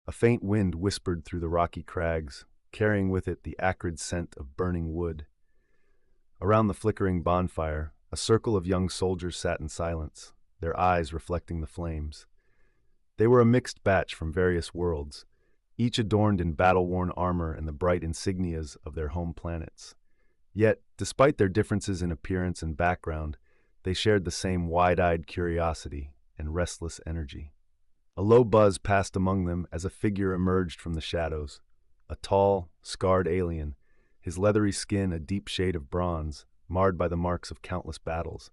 A faint wind whispered through the rocky crags, carrying with it the acrid scent of burning wood. Around the flickering bonfire, a circle of young soldiers sat in silence, their eyes reflecting the flames. They were a mixed batch from various worlds, each adorned in battle-worn armor and the bright insignias of their home planets. Yet, despite their differences in appearance and background, they shared the same wide-eyed curiosity and restless energy. A low buzz passed among them as a figure emerged from the shadows. A tall, scarred alien, his leathery skin a deep shade of bronze, marred by the marks of countless battles.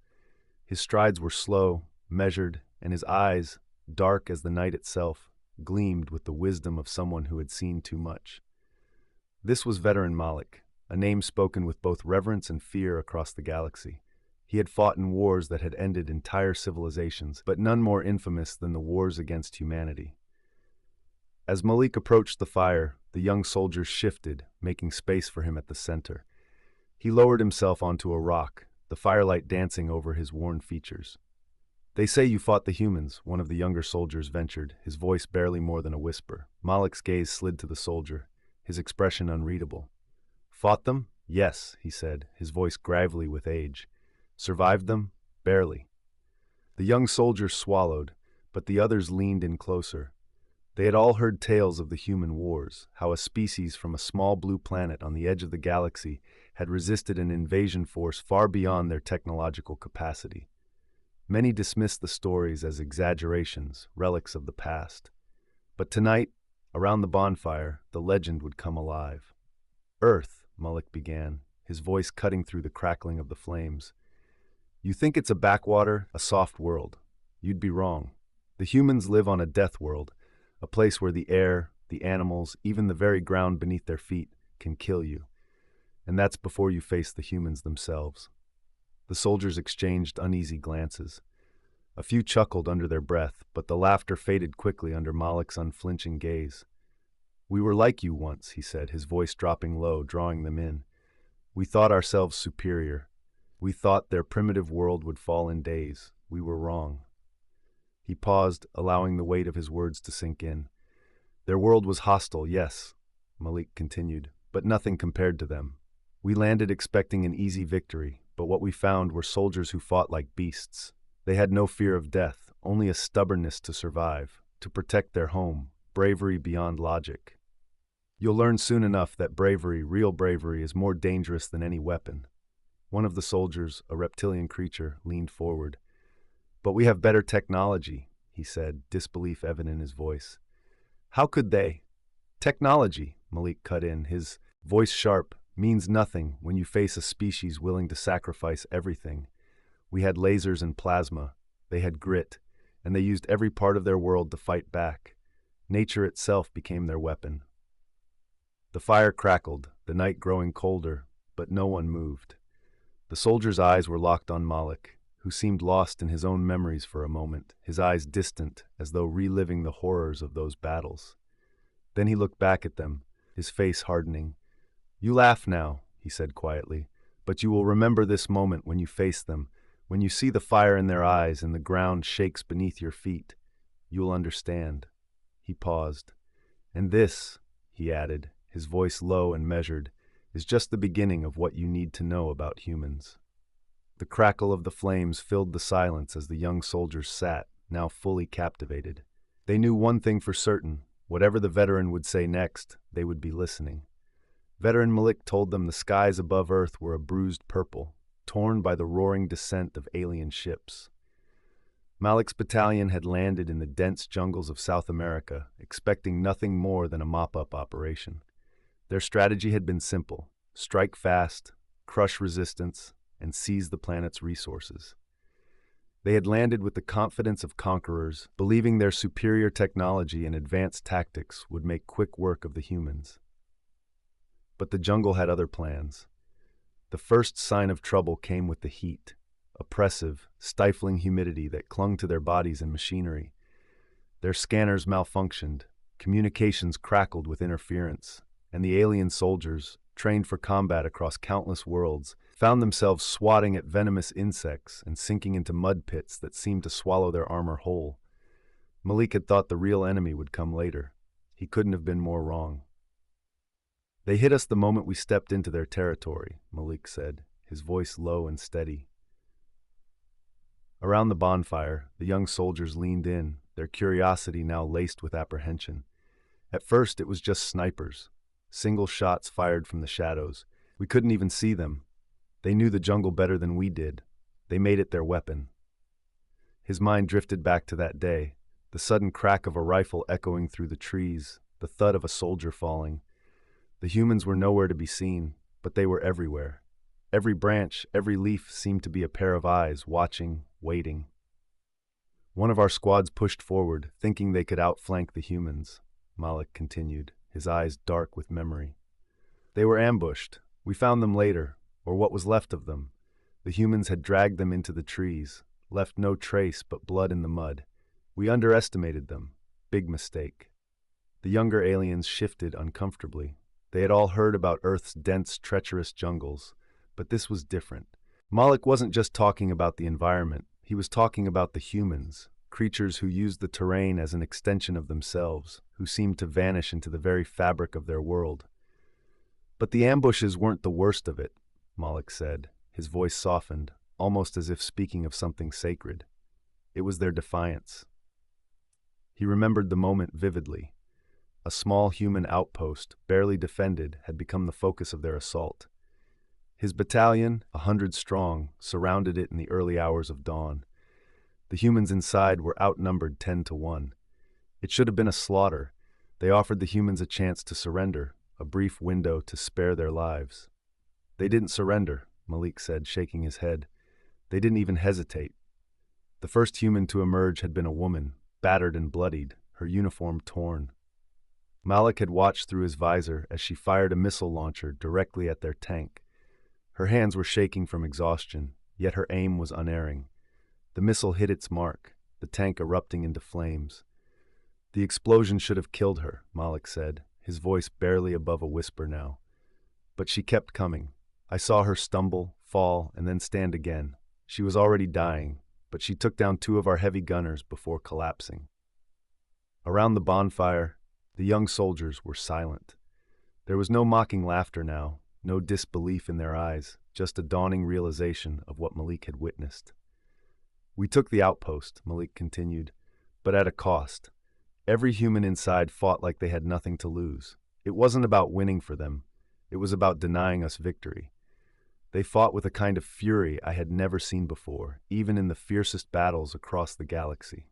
His strides were slow, measured, and his eyes, dark as the night itself, gleamed with the wisdom of someone who had seen too much. This was Veteran Malik, a name spoken with both reverence and fear across the galaxy. He had fought in wars that had ended entire civilizations, but none more infamous than the wars against humanity. As Malik approached the fire, the young soldiers shifted, making space for him at the center. He lowered himself onto a rock, the firelight dancing over his worn features. "They say you fought the humans," one of the younger soldiers ventured, his voice barely more than a whisper. Malik's gaze slid to the soldier, his expression unreadable. "Fought them? Yes," he said, his voice gravelly with age. "Survived them? Barely." The young soldier swallowed, but the others leaned in closer. They had all heard tales of the human wars, how a species from a small blue planet on the edge of the galaxy had resisted an invasion force far beyond their technological capacity. Many dismissed the stories as exaggerations, relics of the past. But tonight, around the bonfire, the legend would come alive. "Earth," Malik began, his voice cutting through the crackling of the flames. "You think it's a backwater, a soft world. You'd be wrong. The humans live on a death world, a place where the air, the animals, even the very ground beneath their feet can kill you. And that's before you face the humans themselves." The soldiers exchanged uneasy glances. A few chuckled under their breath, but the laughter faded quickly under Malik's unflinching gaze. "We were like you once," he said, his voice dropping low, drawing them in. "We thought ourselves superior. We thought their primitive world would fall in days. We were wrong." He paused, allowing the weight of his words to sink in. "Their world was hostile, yes," Malik continued, "but nothing compared to them. We landed expecting an easy victory, but what we found were soldiers who fought like beasts. They had no fear of death, only a stubbornness to survive, to protect their home, bravery beyond logic. You'll learn soon enough that bravery, real bravery, is more dangerous than any weapon." One of the soldiers, a reptilian creature, leaned forward. "But we have better technology," he said, disbelief evident in his voice. "How could they?" "Technology," Malik cut in, his voice sharp, "means nothing when you face a species willing to sacrifice everything. We had lasers and plasma, they had grit, and they used every part of their world to fight back. Nature itself became their weapon." The fire crackled, the night growing colder, but no one moved. The soldiers' eyes were locked on Malik, who seemed lost in his own memories for a moment, his eyes distant, as though reliving the horrors of those battles. Then he looked back at them, his face hardening. "You laugh now," he said quietly, "but you will remember this moment when you face them, when you see the fire in their eyes and the ground shakes beneath your feet. You'll understand." He paused. "And this," he added, his voice low and measured, "is just the beginning of what you need to know about humans." The crackle of the flames filled the silence as the young soldiers sat, now fully captivated. They knew one thing for certain: whatever the veteran would say next, they would be listening. Veteran Malik told them the skies above Earth were a bruised purple, torn by the roaring descent of alien ships. Malik's battalion had landed in the dense jungles of South America, expecting nothing more than a mop-up operation. Their strategy had been simple: strike fast, crush resistance, and seize the planet's resources. They had landed with the confidence of conquerors, believing their superior technology and advanced tactics would make quick work of the humans. But the jungle had other plans. The first sign of trouble came with the heat, oppressive, stifling humidity that clung to their bodies and machinery. Their scanners malfunctioned, communications crackled with interference, and the alien soldiers, trained for combat across countless worlds, found themselves swatting at venomous insects and sinking into mud pits that seemed to swallow their armor whole. Malik had thought the real enemy would come later, He couldn't have been more wrong. They hit us the moment we stepped into their territory, Malik said, his voice low and steady. Around the bonfire, the young soldiers leaned in, their curiosity now laced with apprehension. At first, it was just snipers. Single shots fired from the shadows. We couldn't even see them. They knew the jungle better than we did. They made it their weapon. His mind drifted back to that day, the sudden crack of a rifle echoing through the trees, the thud of a soldier falling. The humans were nowhere to be seen, but they were everywhere. Every branch, every leaf seemed to be a pair of eyes, watching, waiting. One of our squads pushed forward, thinking they could outflank the humans, Malik continued, his eyes dark with memory. They were ambushed. We found them later, or what was left of them. The humans had dragged them into the trees, left no trace but blood in the mud. We underestimated them. Big mistake. The younger aliens shifted uncomfortably. They had all heard about Earth's dense, treacherous jungles, but this was different. Malik wasn't just talking about the environment. He was talking about the humans, creatures who used the terrain as an extension of themselves, who seemed to vanish into the very fabric of their world. But the ambushes weren't the worst of it, Malik said. His voice softened, almost as if speaking of something sacred. It was their defiance. He remembered the moment vividly. A small human outpost, barely defended, had become the focus of their assault. His battalion, 100 strong, surrounded it in the early hours of dawn. The humans inside were outnumbered 10-1. It should have been a slaughter. They offered the humans a chance to surrender, a brief window to spare their lives. They didn't surrender, Malik said, shaking his head. They didn't even hesitate. The first human to emerge had been a woman, battered and bloodied, her uniform torn. Malik had watched through his visor as she fired a missile launcher directly at their tank. Her hands were shaking from exhaustion, yet her aim was unerring. The missile hit its mark, the tank erupting into flames. The explosion should have killed her, Malik said, his voice barely above a whisper now. But she kept coming. I saw her stumble, fall, and then stand again. She was already dying, but she took down 2 of our heavy gunners before collapsing. Around the bonfire, the young soldiers were silent. There was no mocking laughter now, no disbelief in their eyes, just a dawning realization of what Malik had witnessed. We took the outpost, Malik continued, but at a cost. Every human inside fought like they had nothing to lose. It wasn't about winning for them. It was about denying us victory. They fought with a kind of fury I had never seen before, even in the fiercest battles across the galaxy.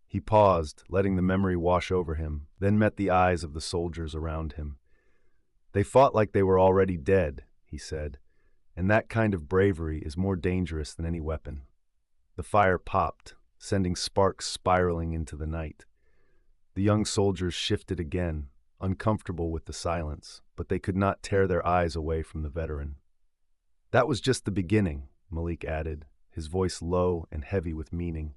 He paused, letting the memory wash over him, then met the eyes of the soldiers around him. They fought like they were already dead, he said, and that kind of bravery is more dangerous than any weapon. The fire popped, sending sparks spiraling into the night. The young soldiers shifted again, uncomfortable with the silence, but they could not tear their eyes away from the veteran. That was just the beginning, Malik added, his voice low and heavy with meaning.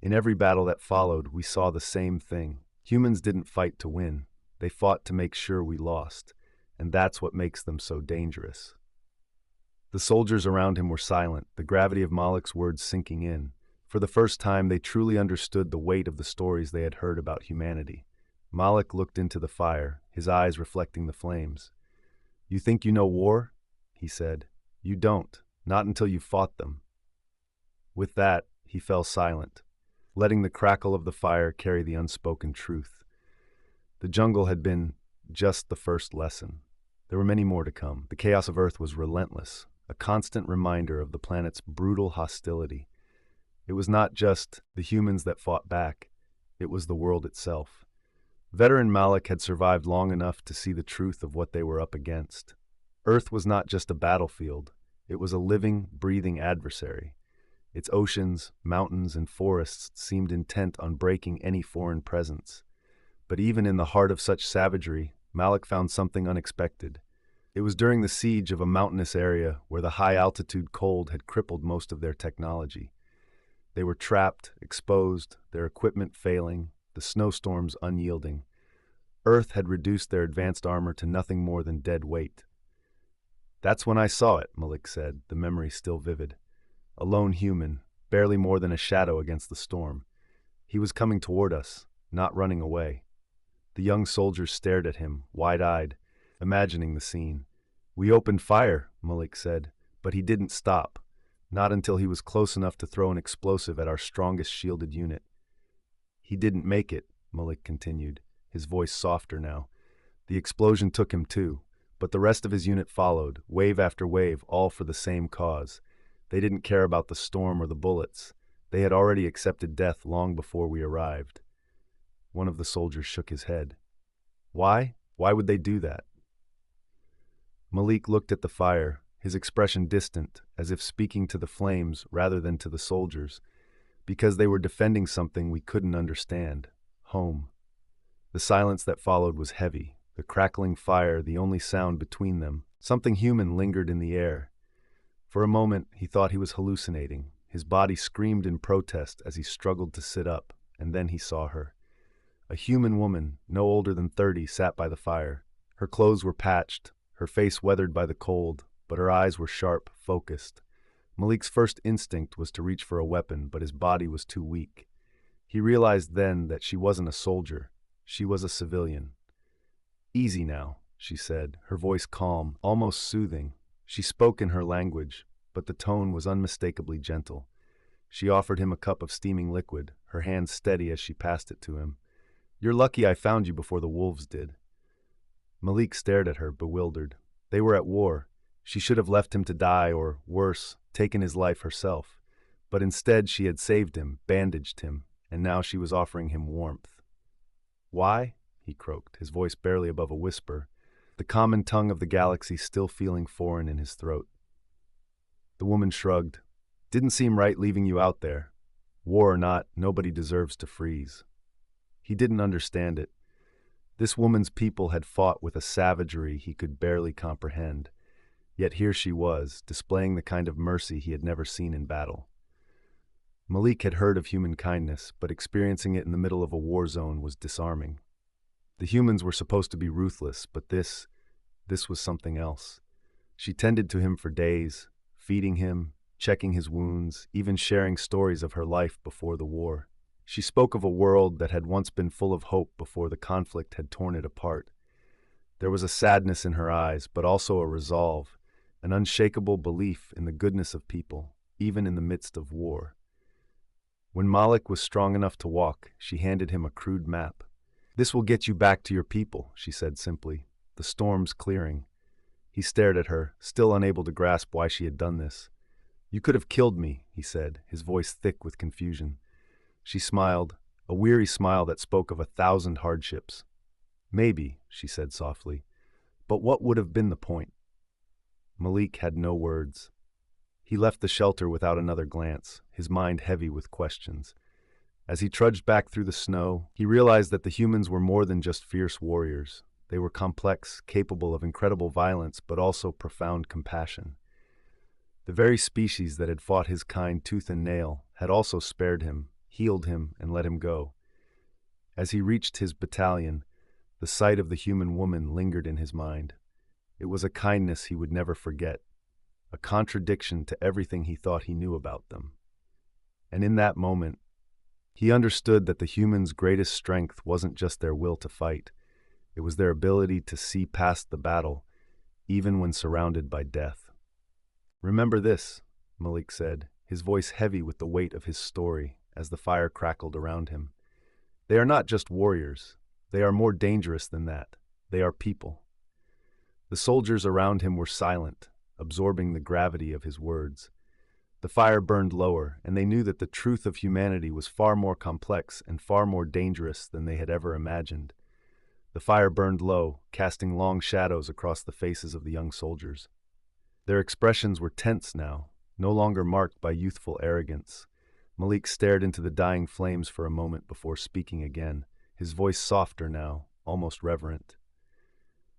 In every battle that followed, we saw the same thing. Humans didn't fight to win. They fought to make sure we lost. And that's what makes them so dangerous. The soldiers around him were silent, the gravity of Malik's words sinking in. For the first time, they truly understood the weight of the stories they had heard about humanity. Malik looked into the fire, his eyes reflecting the flames. "You think you know war?" he said. "You don't, not until you've fought them." With that, he fell silent, letting the crackle of the fire carry the unspoken truth. The jungle had been just the first lesson. There were many more to come. The chaos of Earth was relentless, a constant reminder of the planet's brutal hostility. It was not just the humans that fought back, it was the world itself. Veteran Malik had survived long enough to see the truth of what they were up against. Earth was not just a battlefield, it was a living, breathing adversary. Its oceans, mountains, and forests seemed intent on breaking any foreign presence. But even in the heart of such savagery, Malik found something unexpected. It was during the siege of a mountainous area where the high-altitude cold had crippled most of their technology. They were trapped, exposed, their equipment failing, the snowstorms unyielding. Earth had reduced their advanced armor to nothing more than dead weight. "That's when I saw it," Malik said, the memory still vivid. A lone human, barely more than a shadow against the storm. He was coming toward us, not running away. The young soldiers stared at him, wide-eyed, imagining the scene. "We opened fire," Malik said, but he didn't stop, not until he was close enough to throw an explosive at our strongest shielded unit. "He didn't make it," Malik continued, his voice softer now. "The explosion took him too, but the rest of his unit followed, wave after wave, all for the same cause. They didn't care about the storm or the bullets. They had already accepted death long before we arrived." One of the soldiers shook his head. "Why? Why would they do that?" Malik looked at the fire, his expression distant, as if speaking to the flames rather than to the soldiers, because they were defending something we couldn't understand: home. The silence that followed was heavy, the crackling fire the only sound between them. Something human lingered in the air. For a moment, he thought he was hallucinating. His body screamed in protest as he struggled to sit up, and then he saw her. A human woman, no older than 30, sat by the fire. Her clothes were patched, her face weathered by the cold, but her eyes were sharp, focused. Malik's first instinct was to reach for a weapon, but his body was too weak. He realized then that she wasn't a soldier. She was a civilian. "Easy now," she said, her voice calm, almost soothing. She spoke in her language, but the tone was unmistakably gentle. She offered him a cup of steaming liquid, her hand steady as she passed it to him. "You're lucky I found you before the wolves did." Malik stared at her, bewildered. They were at war. She should have left him to die or, worse, taken his life herself. But instead she had saved him, bandaged him, and now she was offering him warmth. "Why?" he croaked, his voice barely above a whisper, the common tongue of the galaxy still feeling foreign in his throat. The woman shrugged. "Didn't seem right leaving you out there. War or not, nobody deserves to freeze." He didn't understand it. This woman's people had fought with a savagery he could barely comprehend. Yet here she was, displaying the kind of mercy he had never seen in battle. Malik had heard of human kindness, but experiencing it in the middle of a war zone was disarming. The humans were supposed to be ruthless, but this was something else. She tended to him for days, feeding him, checking his wounds, even sharing stories of her life before the war. She spoke of a world that had once been full of hope before the conflict had torn it apart. There was a sadness in her eyes, but also a resolve, an unshakable belief in the goodness of people, even in the midst of war. When Malik was strong enough to walk, she handed him a crude map. "This will get you back to your people," she said simply. "The storm's clearing." He stared at her, still unable to grasp why she had done this. "You could have killed me," he said, his voice thick with confusion. She smiled, a weary smile that spoke of 1,000 hardships. "Maybe," she said softly, "but what would have been the point?" Malik had no words. He left the shelter without another glance, his mind heavy with questions. As he trudged back through the snow, he realized that the humans were more than just fierce warriors. They were complex, capable of incredible violence, but also profound compassion. The very species that had fought his kind tooth and nail had also spared him, healed him, and let him go. As he reached his battalion, the sight of the human woman lingered in his mind. It was a kindness he would never forget, a contradiction to everything he thought he knew about them. And in that moment, he understood that the humans' greatest strength wasn't just their will to fight. It was their ability to see past the battle, even when surrounded by death. "Remember this," Malik said, his voice heavy with the weight of his story as the fire crackled around him. "They are not just warriors. They are more dangerous than that. They are people." The soldiers around him were silent, absorbing the gravity of his words. The fire burned lower, and they knew that the truth of humanity was far more complex and far more dangerous than they had ever imagined. The fire burned low, casting long shadows across the faces of the young soldiers. Their expressions were tense now, no longer marked by youthful arrogance. Malik stared into the dying flames for a moment before speaking again, his voice softer now, almost reverent.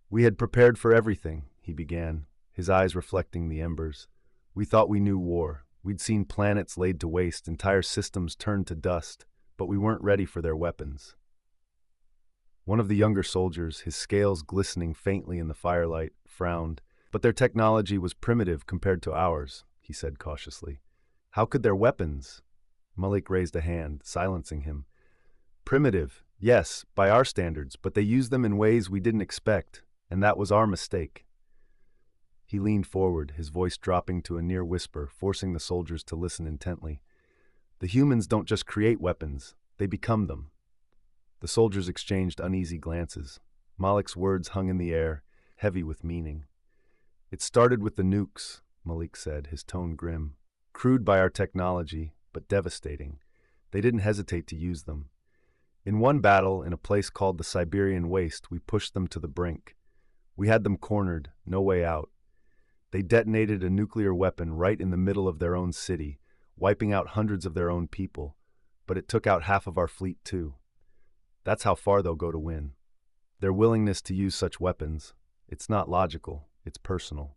"We had prepared for everything," he began, his eyes reflecting the embers. "We thought we knew war. We'd seen planets laid to waste, entire systems turned to dust, but we weren't ready for their weapons." One of the younger soldiers, his scales glistening faintly in the firelight, frowned. "But their technology was primitive compared to ours," he said cautiously. "How could their weapons—" Malik raised a hand, silencing him. "Primitive," Yes, by our standards, but they used them in ways we didn't expect, and that was our mistake. He leaned forward, his voice dropping to a near whisper, forcing the soldiers to listen intently. The humans don't just create weapons, they become them. The soldiers exchanged uneasy glances. Malik's words hung in the air, heavy with meaning. It started with the nukes, Malik said, his tone grim. Crude by our technology, but devastating. They didn't hesitate to use them. In one battle, in a place called the Siberian Waste, we pushed them to the brink. We had them cornered, no way out. They detonated a nuclear weapon right in the middle of their own city, wiping out hundreds of their own people, but it took out half of our fleet too. That's how far they'll go to win. Their willingness to use such weapons, it's not logical, it's personal.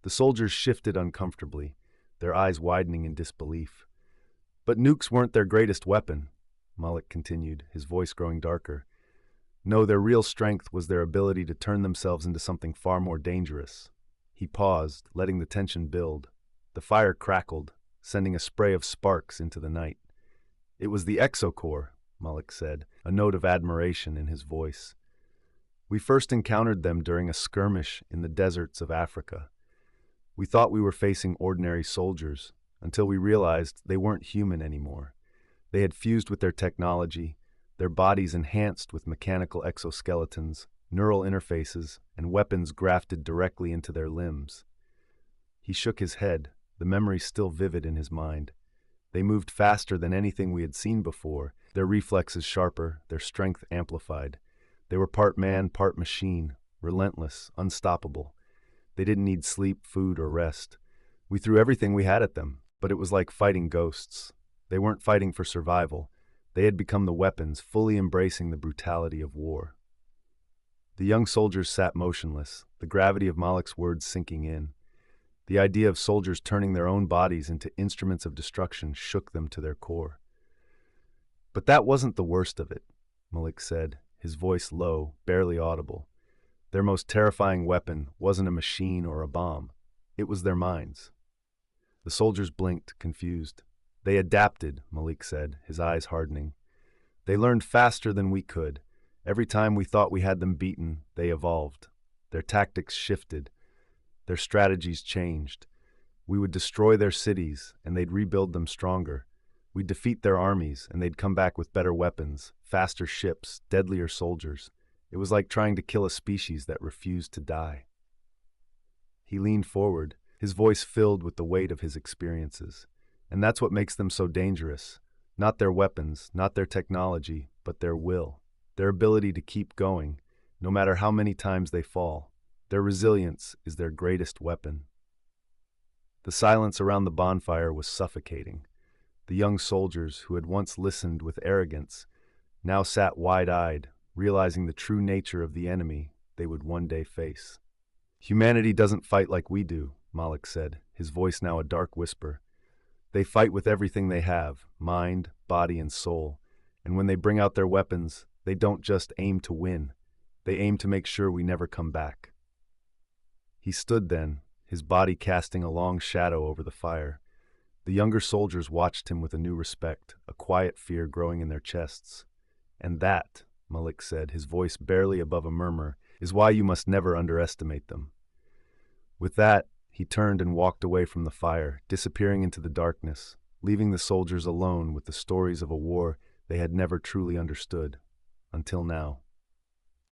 The soldiers shifted uncomfortably, their eyes widening in disbelief. But nukes weren't their greatest weapon, Malik continued, his voice growing darker. No, their real strength was their ability to turn themselves into something far more dangerous. He paused, letting the tension build. The fire crackled, sending a spray of sparks into the night. It was the exocore, Malik said, a note of admiration in his voice. We first encountered them during a skirmish in the deserts of Africa. We thought we were facing ordinary soldiers, until we realized they weren't human anymore. They had fused with their technology, their bodies enhanced with mechanical exoskeletons, neural interfaces, and weapons grafted directly into their limbs. He shook his head, the memory still vivid in his mind. They moved faster than anything we had seen before, their reflexes sharper, their strength amplified. They were part man, part machine, relentless, unstoppable. They didn't need sleep, food, or rest. We threw everything we had at them, but it was like fighting ghosts. They weren't fighting for survival. They had become the weapons, fully embracing the brutality of war. The young soldiers sat motionless, the gravity of Malik's words sinking in. The idea of soldiers turning their own bodies into instruments of destruction shook them to their core. But that wasn't the worst of it, Malik said, his voice low, barely audible. Their most terrifying weapon wasn't a machine or a bomb. It was their minds. The soldiers blinked, confused. They adapted, Malik said, his eyes hardening. They learned faster than we could. Every time we thought we had them beaten, they evolved. Their tactics shifted. Their strategies changed. We would destroy their cities, and they'd rebuild them stronger. We'd defeat their armies, and they'd come back with better weapons, faster ships, deadlier soldiers. It was like trying to kill a species that refused to die. He leaned forward, his voice filled with the weight of his experiences. And that's what makes them so dangerous. Not their weapons, not their technology, but their will. Their ability to keep going, no matter how many times they fall. Their resilience is their greatest weapon. The silence around the bonfire was suffocating. The young soldiers, who had once listened with arrogance, now sat wide-eyed, realizing the true nature of the enemy they would one day face. Humanity doesn't fight like we do, Malik said, his voice now a dark whisper. They fight with everything they have, mind, body, and soul. And when they bring out their weapons, they don't just aim to win. They aim to make sure we never come back. He stood then, his body casting a long shadow over the fire. The younger soldiers watched him with a new respect, a quiet fear growing in their chests. And that, Malik said, his voice barely above a murmur, is why you must never underestimate them. With that, he turned and walked away from the fire, disappearing into the darkness, leaving the soldiers alone with the stories of a war they had never truly understood, until now.